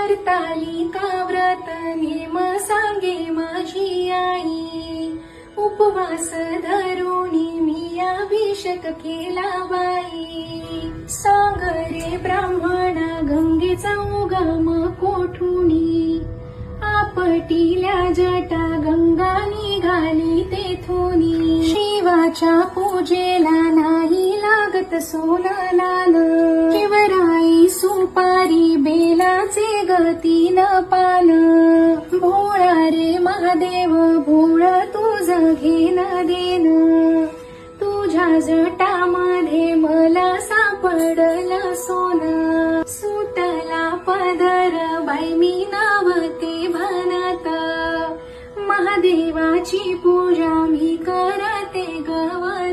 हरतालिका व्रत नेम सांगे माझी आई, उपवास धरुणी मी अभिषेक केला बाई. सागरे ब्राह्मणा गंगेचा उगम कोठुनी, आपटिल्या जटा गंगा निघाली तेथुनी. शिवाच्या पूजेला नाही लागत सोनं लाल, शिवराई सुपारी बेलाचे गतीन पान. भोळा रे महादेव भोळ तुझं घेन देन, तुझ्या जटामध्ये मला सापडलं सोनं. सुटला पदर बाई मी नावते भनत, महादेवाची पूजा मी करते गवत.